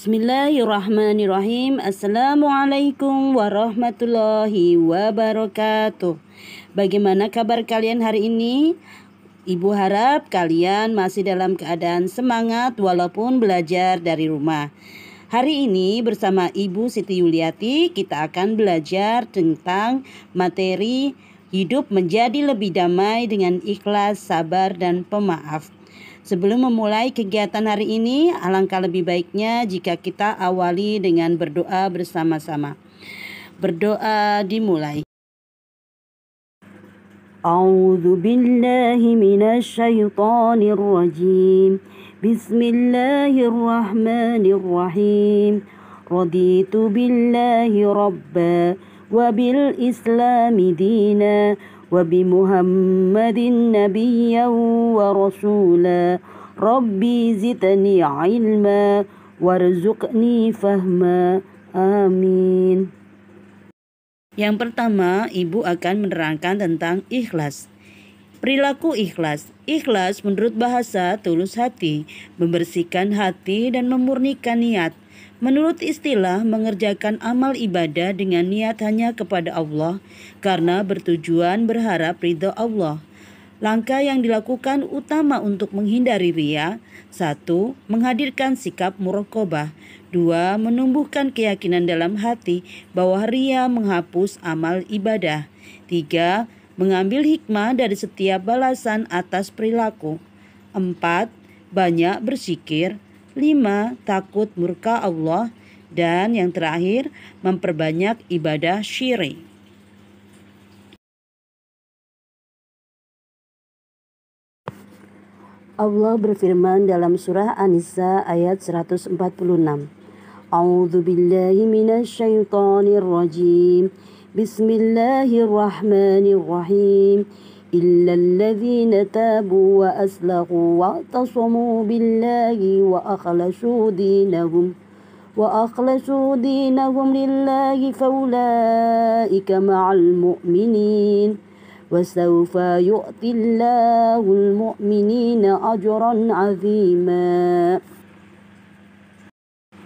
Bismillahirrahmanirrahim. Assalamualaikum warahmatullahi wabarakatuh. Bagaimana kabar kalian hari ini? Ibu harap kalian masih dalam keadaan semangat walaupun belajar dari rumah. Hari ini bersama Ibu Siti Yuliati kita akan belajar tentang materi hidup menjadi lebih damai dengan ikhlas, sabar, dan pemaaf. Sebelum memulai kegiatan hari ini, alangkah lebih baiknya jika kita awali dengan berdoa bersama-sama. Berdoa dimulai. A'udzu billahi minasyaitonir rajim. Bismillahirrahmanirrahim. Raditu billahi rabba wa bil islami dina wa bi Muhammadin nabiyyan wa rasula. Rabbi zidni ilma warzuqni fahma. Amin. Yang pertama, Ibu akan menerangkan tentang ikhlas. Perilaku ikhlas. Ikhlas menurut bahasa tulus hati, membersihkan hati dan memurnikan niat. Menurut istilah, mengerjakan amal ibadah dengan niat hanya kepada Allah karena bertujuan berharap ridho Allah. Langkah yang dilakukan utama untuk menghindari riya: 1. Menghadirkan sikap muraqabah. 2. Menumbuhkan keyakinan dalam hati bahwa riya menghapus amal ibadah. 3. Mengambil hikmah dari setiap balasan atas perilaku. 4. Banyak berzikir. 5. Takut murka Allah. Dan yang terakhir, memperbanyak ibadah syirik. Allah berfirman dalam surah An-Nisa ayat 146. A'udzu billahi minasyaitonir rajim. Bismillahirrahmanirrahim. Illal ladzina tabu wa aslahu wa tasamu billahi wa akhlasu dinahum lillahi faulaika ma'al mu'minin. وَسَوْفَ يُؤْتِ اللَّهُ الْمُؤْمِنِينَ أَجْرًا عَظِيمًا.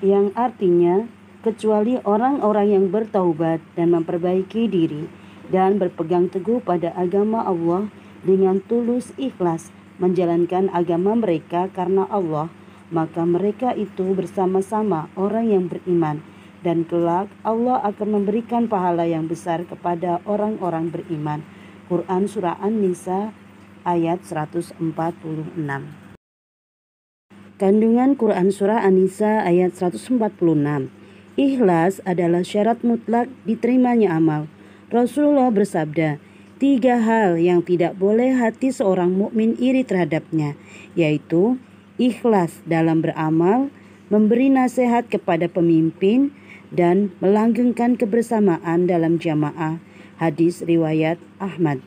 Yang artinya, kecuali orang-orang yang bertaubat dan memperbaiki diri dan berpegang teguh pada agama Allah dengan tulus ikhlas menjalankan agama mereka karena Allah, maka mereka itu bersama-sama orang yang beriman, dan kelak Allah akan memberikan pahala yang besar kepada orang-orang beriman. Quran Surah An-Nisa ayat 146. Kandungan Quran Surah An-Nisa ayat 146. Ikhlas adalah syarat mutlak diterimanya amal. Rasulullah bersabda, 3 hal yang tidak boleh hati seorang mukmin iri terhadapnya, yaitu ikhlas dalam beramal, memberi nasihat kepada pemimpin, dan melanggengkan kebersamaan dalam jamaah. Hadis riwayat Ahmad.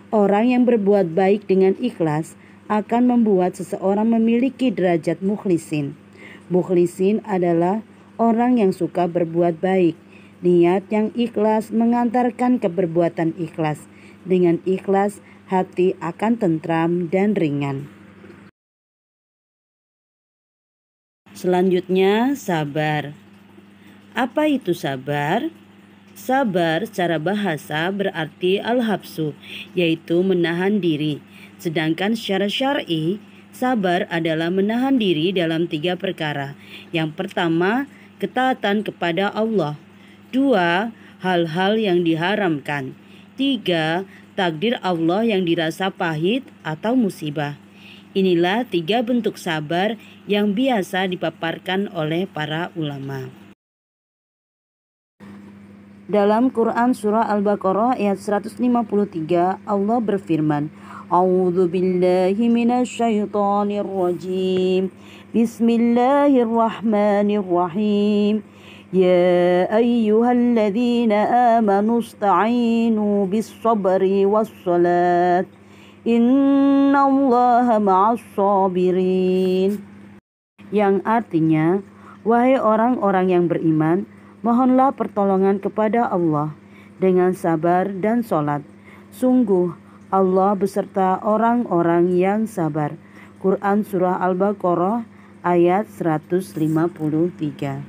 Orang yang berbuat baik dengan ikhlas akan membuat seseorang memiliki derajat mukhlisin. Mukhlisin adalah orang yang suka berbuat baik. Niat yang ikhlas mengantarkan ke perbuatan ikhlas. Dengan ikhlas, hati akan tentram dan ringan. Selanjutnya, sabar. Apa itu sabar? Sabar secara bahasa berarti al-habsu, yaitu menahan diri. Sedangkan secara syar'i, sabar adalah menahan diri dalam 3 perkara. Yang pertama, ketaatan kepada Allah. 2. Hal-hal yang diharamkan. 3. Takdir Allah yang dirasa pahit atau musibah. Inilah 3 bentuk sabar yang biasa dipaparkan oleh para ulama. Dalam Quran Surah Al-Baqarah ayat 153, Allah berfirman, A'udzu billahi minasyaitonir rajim. Bismillahirrahmanirrahim. Ya ayyuhalladzina amanu ista'inu bis-sabri was-salat. Innallaha ma'as-sabirin. Yang artinya, wahai orang-orang yang beriman, mohonlah pertolongan kepada Allah dengan sabar dan sholat. Sungguh Allah beserta orang-orang yang sabar. Quran Surah Al-Baqarah ayat 153.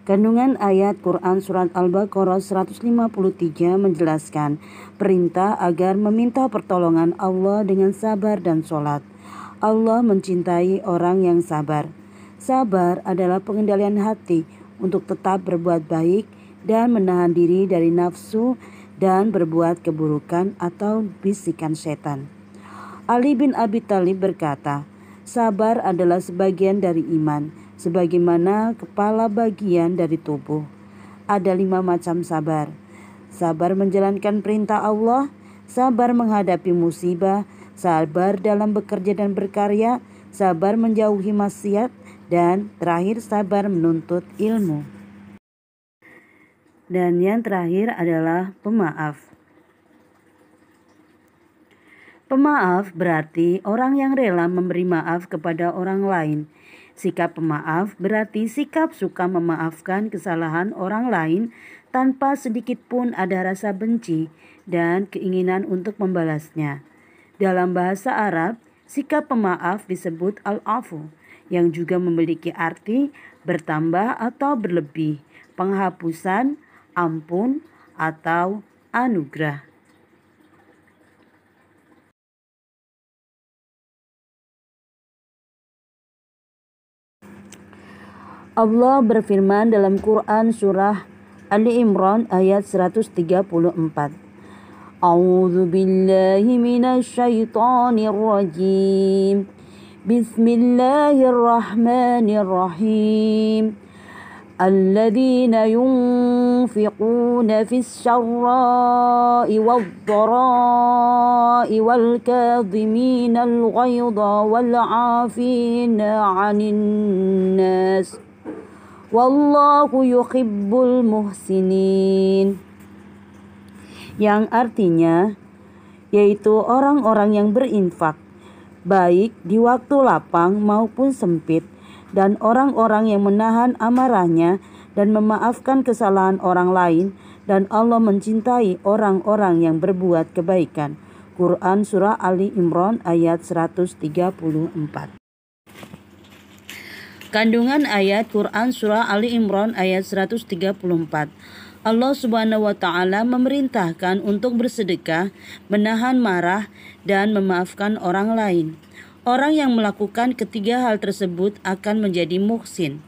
Kandungan ayat Quran Surat Al-Baqarah 153 menjelaskan perintah agar meminta pertolongan Allah dengan sabar dan sholat. Allah mencintai orang yang sabar. Sabar adalah pengendalian hati untuk tetap berbuat baik dan menahan diri dari nafsu dan berbuat keburukan atau bisikan setan. Ali bin Abi Thalib berkata, sabar adalah sebagian dari iman, sebagaimana kepala bagian dari tubuh. Ada 5 macam sabar. Sabar menjalankan perintah Allah, sabar menghadapi musibah, sabar dalam bekerja dan berkarya, sabar menjauhi maksiat, dan terakhir sabar menuntut ilmu. Dan yang terakhir adalah pemaaf. Pemaaf berarti orang yang rela memberi maaf kepada orang lain. Sikap pemaaf berarti sikap suka memaafkan kesalahan orang lain tanpa sedikit pun ada rasa benci dan keinginan untuk membalasnya. Dalam bahasa Arab, sikap pemaaf disebut al-afu, yang juga memiliki arti bertambah atau berlebih, penghapusan, ampun, atau anugerah. Allah berfirman dalam Quran surah Ali Imran ayat 134. A'udzu billahi minasy syaithanir rajim. Bismillahirrahmanirrahim. Alladzina yunfiquna fis syarra'i wadh-dhara'i wal kadhiminal ghaidha wal 'afina 'anil nas. Wallahu yuhibbul muhsinin. Yang artinya yaitu orang-orang yang berinfak baik di waktu lapang maupun sempit, dan orang-orang yang menahan amarahnya dan memaafkan kesalahan orang lain, dan Allah mencintai orang-orang yang berbuat kebaikan. Quran surah Ali Imran ayat 134. Kandungan ayat Quran surah Ali Imran ayat 134. Allah Subhanahu wa taala memerintahkan untuk bersedekah, menahan marah, dan memaafkan orang lain. Orang yang melakukan ketiga hal tersebut akan menjadi muhsin.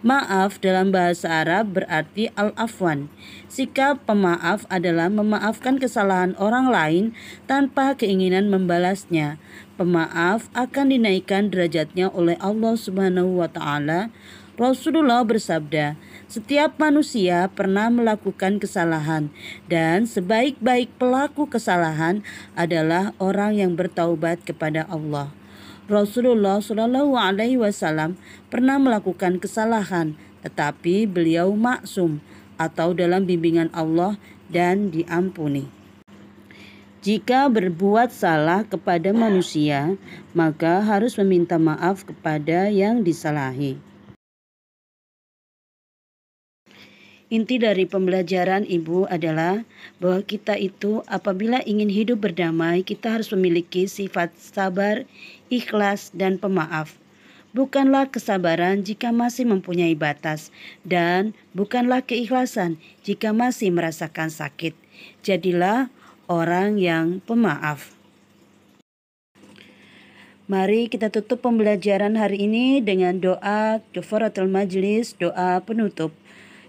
Maaf dalam bahasa Arab berarti al-afwan. Sikap pemaaf adalah memaafkan kesalahan orang lain tanpa keinginan membalasnya. Pemaaf akan dinaikkan derajatnya oleh Allah Subhanahu wa taala. Rasulullah bersabda, setiap manusia pernah melakukan kesalahan, dan sebaik-baik pelaku kesalahan adalah orang yang bertaubat kepada Allah. Rasulullah Shallallahu Alaihi Wasallam pernah melakukan kesalahan, tetapi beliau maksum atau dalam bimbingan Allah dan diampuni. Jika berbuat salah kepada manusia, maka harus meminta maaf kepada yang disalahi. Inti dari pembelajaran Ibu adalah bahwa kita itu apabila ingin hidup berdamai, kita harus memiliki sifat sabar, ikhlas, dan pemaaf. Bukanlah kesabaran jika masih mempunyai batas, dan bukanlah keikhlasan jika masih merasakan sakit. Jadilah orang yang pemaaf. Mari kita tutup pembelajaran hari ini dengan doa kafaratul majlis, doa penutup.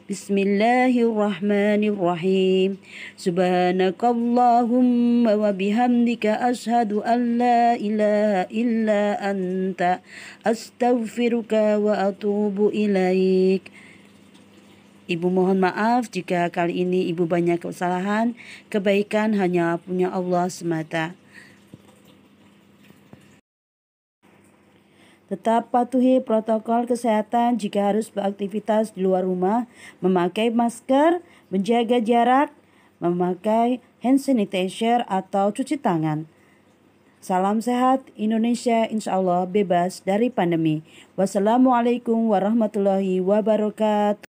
Bismillahirrahmanirrahim. Subhanakallahumma wa bihamdika asyhadu an la ilaha illa anta astaghfiruka wa atubu ilaik. Ibu mohon maaf jika kali ini Ibu banyak kesalahan. Kebaikan hanya punya Allah semata. Tetap patuhi protokol kesehatan jika harus beraktivitas di luar rumah, memakai masker, menjaga jarak, memakai hand sanitizer atau cuci tangan. Salam sehat, Indonesia insya Allah bebas dari pandemi. Wassalamualaikum warahmatullahi wabarakatuh.